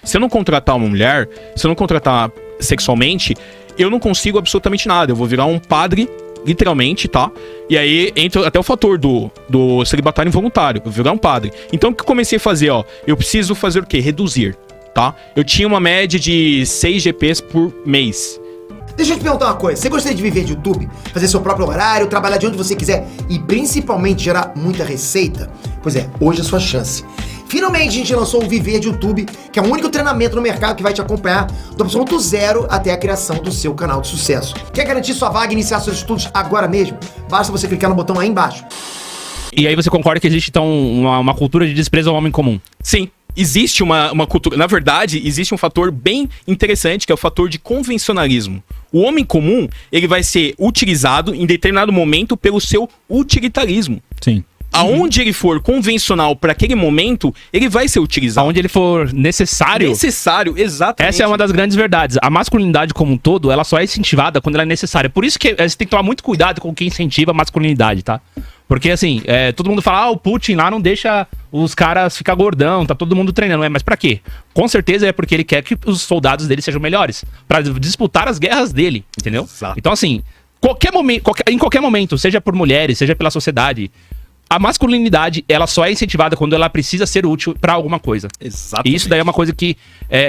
Se eu não contratar uma mulher, se eu não contratar sexualmente, eu não consigo absolutamente nada. Eu vou virar um padre, literalmente, tá? E aí entra até o fator do celibatário involuntário. Eu vou virar um padre. Então o que eu comecei a fazer, ó? Eu preciso fazer o quê? Reduzir, tá? Eu tinha uma média de 6 GPs por mês. Deixa eu te perguntar uma coisa, você gostaria de viver de YouTube? Fazer seu próprio horário, trabalhar de onde você quiser e principalmente gerar muita receita? Pois é, hoje é a sua chance. Finalmente a gente lançou o Viver de YouTube, que é o único treinamento no mercado que vai te acompanhar do absoluto zero até a criação do seu canal de sucesso. Quer garantir sua vaga e iniciar seus estudos agora mesmo? Basta você clicar no botão aí embaixo. E aí você concorda que existe então uma cultura de desprezo ao homem comum? Sim. Existe uma cultura, na verdade, existe um fator bem interessante, que é o fator de convencionalismo. O homem comum, ele vai ser utilizado em determinado momento pelo seu utilitarismo. Sim. Aonde ele for convencional para aquele momento, ele vai ser utilizado. Aonde ele for necessário. Necessário, exatamente. Essa é uma das grandes verdades. A masculinidade como um todo, ela só é incentivada quando ela é necessária. Por isso que você tem que tomar muito cuidado com quem incentiva a masculinidade, tá? Porque assim, todo mundo fala, o Putin lá não deixa os caras ficar gordão, tá todo mundo treinando. Mas pra quê? Com certeza é porque ele quer que os soldados dele sejam melhores. Pra disputar as guerras dele, entendeu? Exato. Então assim, em qualquer momento, seja por mulheres, seja pela sociedade, a masculinidade, ela só é incentivada quando ela precisa ser útil pra alguma coisa. Exatamente. E isso daí é uma coisa que,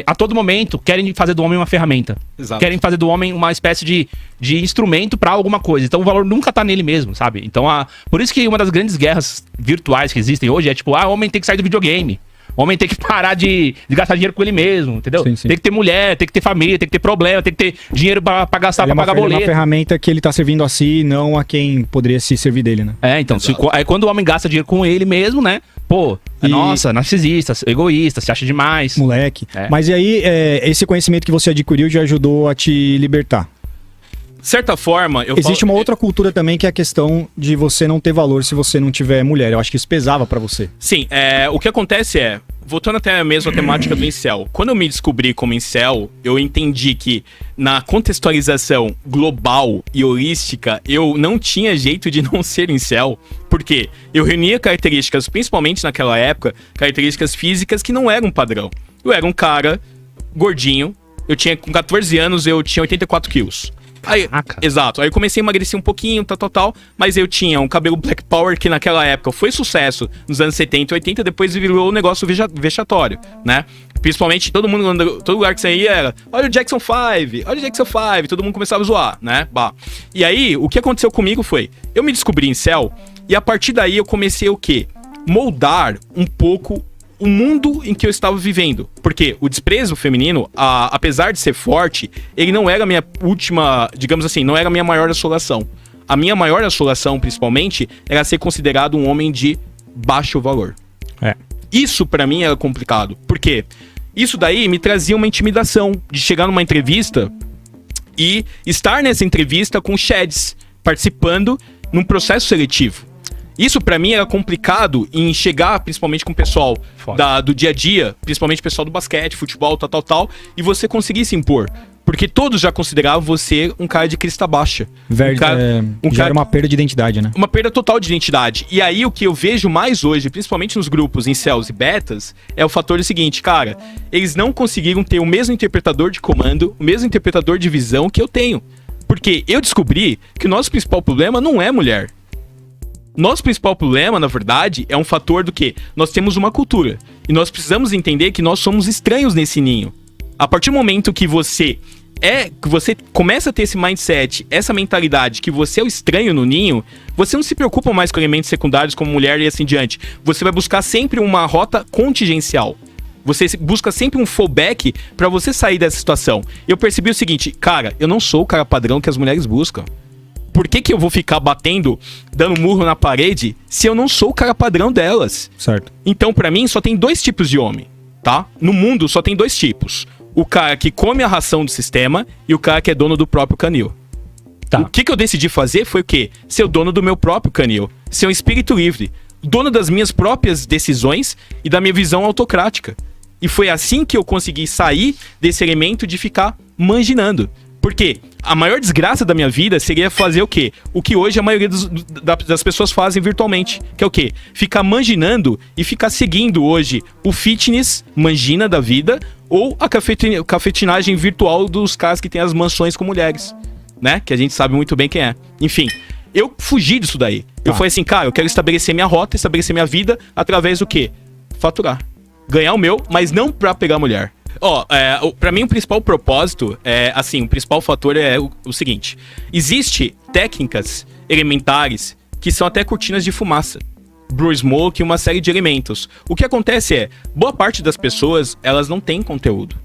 a todo momento, querem fazer do homem uma ferramenta. Exato. Querem fazer do homem uma espécie de instrumento pra alguma coisa. Então o valor nunca tá nele mesmo, sabe? Então, por isso que uma das grandes guerras virtuais que existem hoje é tipo, o homem tem que sair do videogame. O homem tem que parar de gastar dinheiro com ele mesmo, entendeu? Sim, sim. Tem que ter mulher, tem que ter família, tem que ter problema, tem que ter dinheiro pra gastar, pra pagar boleto. É uma ferramenta que ele tá servindo a si, não a quem poderia se servir dele, né? Então, aí quando o homem gasta dinheiro com ele mesmo, né? Pô, nossa, narcisista, egoísta, se acha demais. Moleque. Mas e aí, esse conhecimento que você adquiriu já ajudou a te libertar? Certa forma, existe uma outra cultura também, que é a questão de você não ter valor se você não tiver mulher. Eu acho que isso pesava pra você. Sim, o que acontece voltando até mesmo a temática do incel, quando eu me descobri como incel, eu entendi que na contextualização global e holística, eu não tinha jeito de não ser incel, porque eu reunia características, principalmente naquela época, características físicas que não eram padrão. Eu era um cara gordinho, com 14 anos eu tinha 84 quilos. Aí, exato, aí eu comecei a emagrecer um pouquinho, tal, mas eu tinha um cabelo Black Power que naquela época foi sucesso nos anos 70 e 80, depois virou um negócio vexatório, né? Principalmente todo lugar que você ia era, olha o Jackson 5, olha o Jackson 5, todo mundo começava a zoar, né? E aí, o que aconteceu comigo foi, eu me descobri em incel, e a partir daí eu comecei o quê? Moldar um pouco o mundo em que eu estava vivendo. Porque o desprezo feminino, apesar de ser forte, ele não era a minha última, digamos assim, não era a minha maior assolação. A minha maior assolação, principalmente, era ser considerado um homem de baixo valor. Isso pra mim era complicado. Por quê? Isso daí me trazia uma intimidação de chegar numa entrevista e estar nessa entrevista com Shads, participando num processo seletivo. Isso pra mim era complicado em chegar, principalmente com o pessoal do dia a dia, principalmente o pessoal do basquete, futebol, tal, e você conseguir se impor. Porque todos já consideravam você um cara de crista baixa. Era uma perda de identidade, né? Uma perda total de identidade. E aí o que eu vejo mais hoje, principalmente nos grupos incels e betas, é o fator seguinte, cara, eles não conseguiram ter o mesmo interpretador de comando, o mesmo interpretador de visão que eu tenho. Porque eu descobri que o nosso principal problema não é mulher. Nosso principal problema, na verdade, é um fator do que nós temos uma cultura. E nós precisamos entender que nós somos estranhos nesse ninho. A partir do momento que você começa a ter esse mindset, essa mentalidade que você é o estranho no ninho, você não se preocupa mais com elementos secundários como mulher e assim diante. Você vai buscar sempre uma rota contingencial. Você busca sempre um fallback pra você sair dessa situação. Eu percebi o seguinte, cara, eu não sou o cara padrão que as mulheres buscam. Por que eu vou ficar dando murro na parede, se eu não sou o cara padrão delas? Certo. Então, pra mim, só tem 2 tipos de homem, tá? No mundo, só tem 2 tipos. O cara que come a ração do sistema e o cara que é dono do próprio canil. Tá. O que eu decidi fazer foi o quê? Ser o dono do meu próprio canil. Ser um espírito livre. Dono das minhas próprias decisões e da minha visão autocrática. E foi assim que eu consegui sair desse elemento de ficar manginando. Porque a maior desgraça da minha vida seria fazer o quê? O que hoje a maioria das pessoas fazem virtualmente. Que é o quê? Ficar manginando e ficar seguindo hoje o fitness mangina da vida ou a cafetinagem virtual dos caras que tem as mansões com mulheres, né? Que a gente sabe muito bem quem é. Enfim, eu fugi disso daí. Eu falei assim, cara, eu quero estabelecer minha rota, estabelecer minha vida através do quê? Faturar. Ganhar o meu, mas não pra pegar mulher. Pra mim o principal propósito o principal fator é o seguinte: existe técnicas elementares que são até cortinas de fumaça, blue smoke e uma série de elementos. O que acontece é, boa parte das pessoas, elas não têm conteúdo.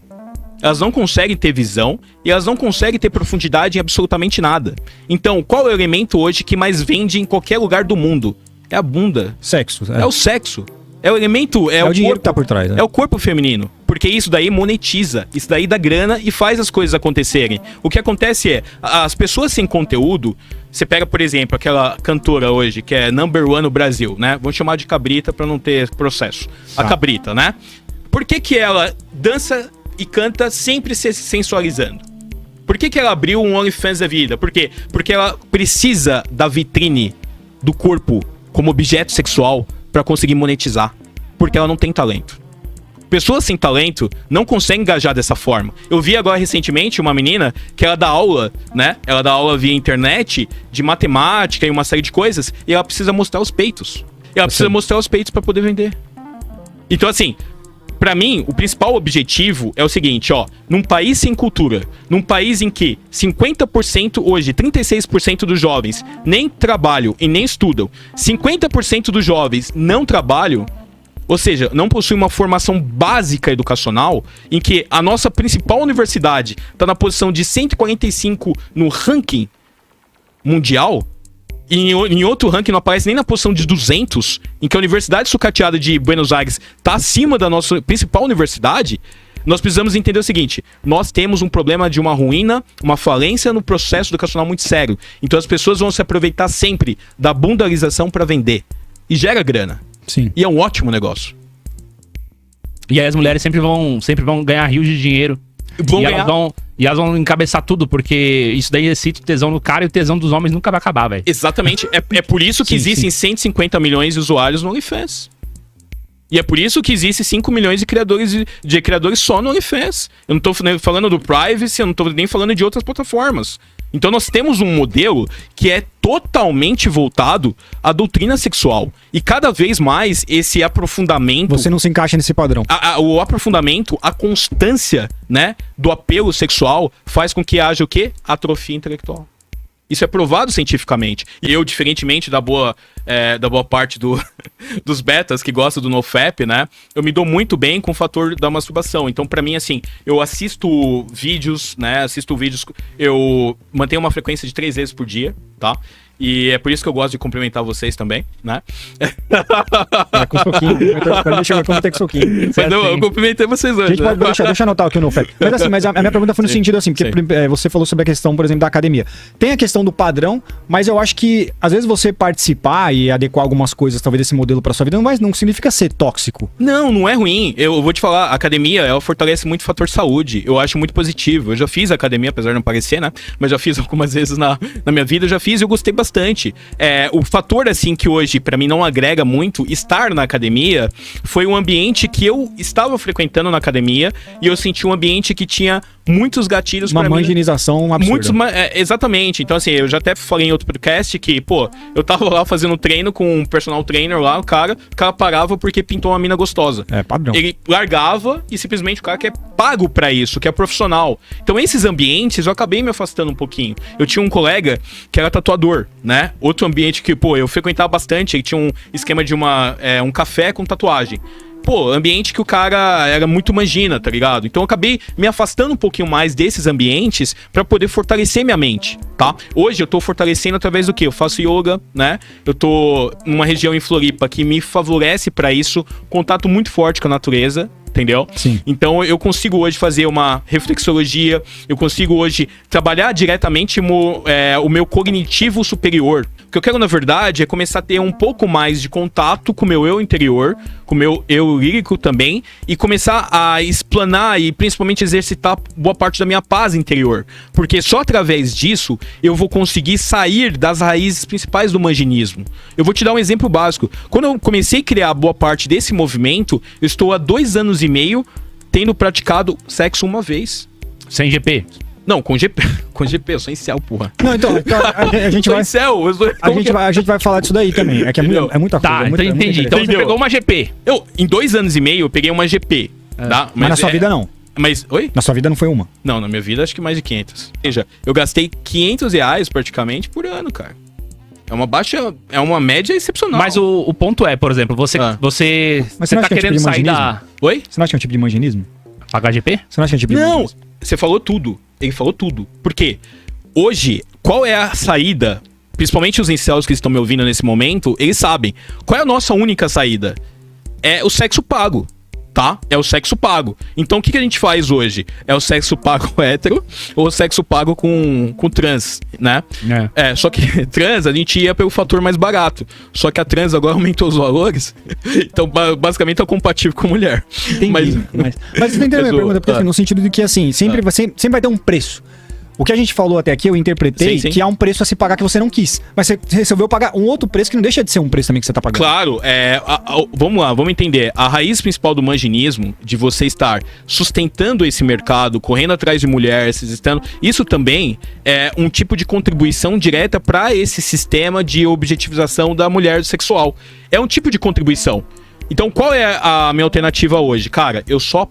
Elas não conseguem ter visão e elas não conseguem ter profundidade em absolutamente nada. Então, qual é o elemento hoje que mais vende em qualquer lugar do mundo? É a bunda. Sexo. É o sexo. É o elemento, é o dinheiro corpo, que tá por trás, né? É o corpo feminino. Porque isso daí monetiza, isso daí dá grana e faz as coisas acontecerem. O que acontece é, as pessoas sem conteúdo, você pega, por exemplo, aquela cantora hoje, que é number one no Brasil, né? Vamos chamar de Cabrita pra não ter processo. A Cabrita, né? Por que ela dança e canta sempre se sensualizando? Por que ela abriu um OnlyFans da vida? Por quê? Porque ela precisa da vitrine do corpo como objeto sexual pra conseguir monetizar, porque ela não tem talento. Pessoas sem talento não conseguem engajar dessa forma. Eu vi agora recentemente uma menina que ela dá aula, né? Ela dá aula via internet de matemática e uma série de coisas, e ela precisa mostrar os peitos. Ela precisa mostrar os peitos pra poder vender. Então assim, pra mim, o principal objetivo é o seguinte, num país sem cultura, num país em que 50% hoje, 36% dos jovens nem trabalham e nem estudam, 50% dos jovens não trabalham, ou seja, não possuem uma formação básica educacional, em que a nossa principal universidade está na posição de 145 no ranking mundial, e em outro ranking não aparece nem na posição de 200, em que a Universidade Sucateada de Buenos Aires está acima da nossa principal universidade. Nós precisamos entender o seguinte: nós temos um problema de uma ruína, uma falência no processo educacional muito sério. Então as pessoas vão se aproveitar sempre da bundalização para vender. E gera grana. Sim. E é um ótimo negócio. E aí as mulheres sempre vão ganhar rios de dinheiro. Elas vão encabeçar tudo, porque isso daí excita o tesão do cara e o tesão dos homens nunca vai acabar, velho. Exatamente. É por isso que existem 150 milhões de usuários no OnlyFans. E é por isso que existem 5 milhões de criadores só no OnlyFans. Eu não tô falando do Privacy, eu não tô nem falando de outras plataformas. Então nós temos um modelo que é totalmente voltado à doutrina sexual. E cada vez mais esse aprofundamento... Você não se encaixa nesse padrão. O aprofundamento, a constância, né, do apelo sexual faz com que haja o quê? Atrofia intelectual. Isso é provado cientificamente. E eu, diferentemente da boa parte dos betas que gostam do NoFap, né? Eu me dou muito bem com o fator da masturbação. Então, pra mim, assim, eu assisto vídeos, né? Eu mantenho uma frequência de 3 vezes por dia, tá? E é por isso que eu gosto de cumprimentar vocês também, né? Com soquinho. Deixa eu comentar com soquinho. Eu cumprimentei vocês hoje. Gente, deixa eu anotar aqui o NoFap. Mas assim, a minha pergunta foi no sentido assim, porque você falou sobre a questão, por exemplo, da academia. Tem a questão do padrão, mas eu acho que às vezes você participar e adequar algumas coisas, talvez desse modelo pra sua vida, não significa ser tóxico. Não é ruim. Eu vou te falar, a academia, ela fortalece muito o fator saúde. Eu acho muito positivo. Eu já fiz academia, apesar de não parecer, né? Mas já fiz algumas vezes na minha vida, eu já fiz e eu gostei bastante. O fator, assim, que hoje pra mim não agrega muito, estar na academia, foi um ambiente que eu estava frequentando na academia e eu senti um ambiente que tinha muitos gatilhos pra mim. Uma manjinização absurda. Exatamente. Então, assim, eu já até falei em outro podcast que, eu tava lá fazendo treino com um personal trainer lá, o cara parava porque pintou uma mina gostosa. É, padrão. Ele largava e simplesmente o cara que é pago pra isso, que é profissional. Então, esses ambientes eu acabei me afastando um pouquinho. Eu tinha um colega que era tatuador, né? Outro ambiente que, eu frequentava bastante, ele tinha um esquema de um café com tatuagem. Ambiente que o cara era muito mangina, tá ligado? Então eu acabei me afastando um pouquinho mais desses ambientes pra poder fortalecer minha mente, tá? Hoje eu tô fortalecendo através do quê? Eu faço yoga, né? Eu tô numa região em Floripa que me favorece pra isso, contato muito forte com a natureza, Entendeu? Sim. Então eu consigo hoje fazer uma reflexologia, eu consigo hoje trabalhar diretamente o meu cognitivo superior. O que eu quero, na verdade, é começar a ter um pouco mais de contato com o meu eu interior, com o meu eu lírico também, e começar a explanar e principalmente exercitar boa parte da minha paz interior. Porque só através disso eu vou conseguir sair das raízes principais do manginismo. Eu vou te dar um exemplo básico. Quando eu comecei a criar boa parte desse movimento, eu estou há 2 anos e meio tendo praticado sexo uma vez. Sem GP. Não, com GP. Com GP, eu sou incel, porra. Não, então a gente Sou vai... incel, eu sou... A gente vai falar disso daí também. É que é muita coisa. Tá, é muita, então entendi. Então você Entendeu? pegou uma GP. Em 2 anos e meio, eu peguei uma GP. Tá? Mas na sua vida não. Mas, oi? Na sua vida não foi uma. Não, na minha vida acho que mais de 500. Ou seja, eu gastei R$500 praticamente por ano, cara. É uma média excepcional. Mas o ponto é, por exemplo, você Mas você você não tá acha que é querendo tipo de sair da... manginismo? Oi? Você não acha que é um tipo de manginismo? Pagar GP? Você não acha que é um tipo de Não, manginismo? você falou tudo. Ele falou tudo. Por quê? Hoje, qual é a saída? Principalmente os incels que estão me ouvindo nesse momento, eles sabem. Qual é a nossa única saída? É o sexo pago, tá? É o sexo pago. Então o que a gente faz hoje? É o sexo pago hétero ou o sexo pago com trans, né? Só que trans a gente ia pelo fator mais barato. Só que a trans agora aumentou os valores. Então basicamente é compatível com mulher. Entendi. Mas você tá entendendo a minha pergunta? Porque assim, no sentido de que assim, sempre vai ter um preço. O que a gente falou até aqui, eu interpretei Sim. que há um preço a se pagar que você não quis. Mas você resolveu pagar um outro preço que não deixa de ser um preço também que você tá pagando. Claro, vamos lá, vamos entender. A raiz principal do manginismo, de você estar sustentando esse mercado, correndo atrás de mulheres, isso também é um tipo de contribuição direta para esse sistema de objetivização da mulher sexual. É um tipo de contribuição. Então, qual é a minha alternativa hoje? Cara, eu só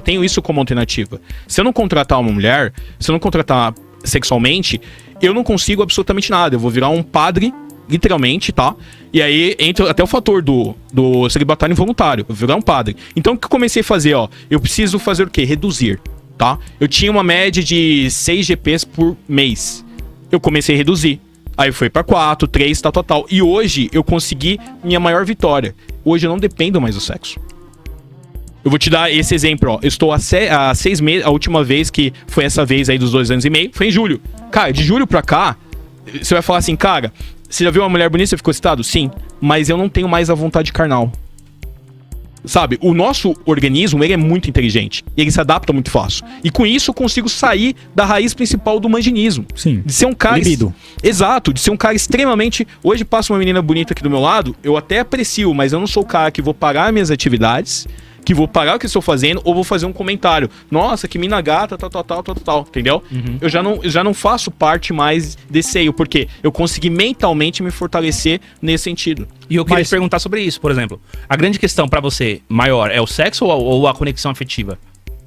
tenho isso como alternativa. Se eu não contratar uma mulher, se eu não contratar sexualmente, eu não consigo absolutamente nada. Eu vou virar um padre, literalmente, tá? E aí entra até o fator do celibatário involuntário. Eu vou virar um padre. Então, o que eu comecei a fazer, ó? Eu preciso fazer o quê? Reduzir, tá? Eu tinha uma média de 6 GPs por mês. Eu comecei a reduzir. Aí foi pra 4, 3, tal. E hoje eu consegui minha maior vitória. Hoje eu não dependo mais do sexo. Eu vou te dar esse exemplo, ó. Eu estou há 6 meses, a última vez que foi essa vez aí dos 2 anos e meio, foi em julho. Cara, de julho pra cá, você vai falar assim, cara, você já viu uma mulher bonita, você ficou excitado? Sim, mas eu não tenho mais a vontade carnal. Sabe, o nosso organismo, ele é muito inteligente. Ele se adapta muito fácil. E com isso eu consigo sair da raiz principal do manginismo. Sim. De ser um cara... Libido. Exato, de ser um cara extremamente... Hoje passa uma menina bonita aqui do meu lado, eu até aprecio, mas eu não sou o cara que vou parar minhas atividades, que vou parar o que estou fazendo, ou vou fazer um comentário. Nossa, que mina gata, tal, entendeu? Uhum. Eu já não faço parte mais desse eu, porque eu consegui mentalmente me fortalecer nesse sentido. E eu queria te perguntar sobre isso, por exemplo. A grande questão pra você maior é o sexo ou a conexão afetiva?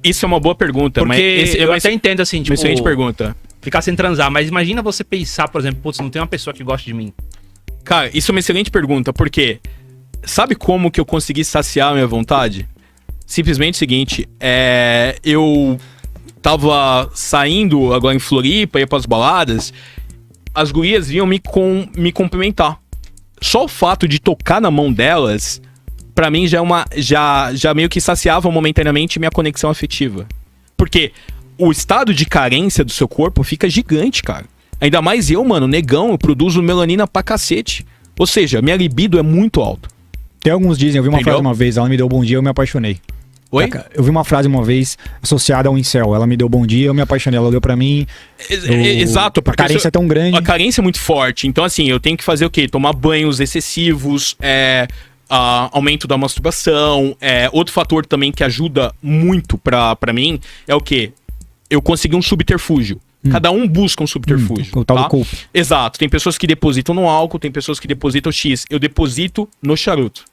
Isso é uma boa pergunta, Porque eu até entendo assim, tipo... Excelente pergunta. Ficar sem transar, mas imagina você pensar, por exemplo, putz, não tem uma pessoa que gosta de mim. Cara, isso é uma excelente pergunta, porque sabe como que eu consegui saciar a minha vontade? Simplesmente o seguinte, eu tava saindo agora em Floripa, ia pras baladas, as gurias vinham me cumprimentar. Só o fato de tocar na mão delas, pra mim já meio que saciava momentaneamente minha conexão afetiva. Porque o estado de carência do seu corpo fica gigante, cara. Ainda mais eu, mano, negão, eu produzo melanina pra cacete. Ou seja, minha libido é muito alta. Tem alguns dizem, eu vi uma Entendeu? frase uma vez, ela me deu bom dia, eu me apaixonei. Oi? Eu vi uma frase uma vez associada ao incel, ela me deu bom dia, eu me apaixonei, ela deu pra mim. Exato, A carência é tão grande. A carência é muito forte. Então, assim, eu tenho que fazer o quê? Tomar banhos excessivos, aumento da masturbação. Outro fator também que ajuda muito pra mim é o quê? Eu consegui um subterfúgio. Cada um busca um subterfúgio. O tal tá? do cope. Exato. Tem pessoas que depositam no álcool, tem pessoas que depositam X. Eu deposito no charuto.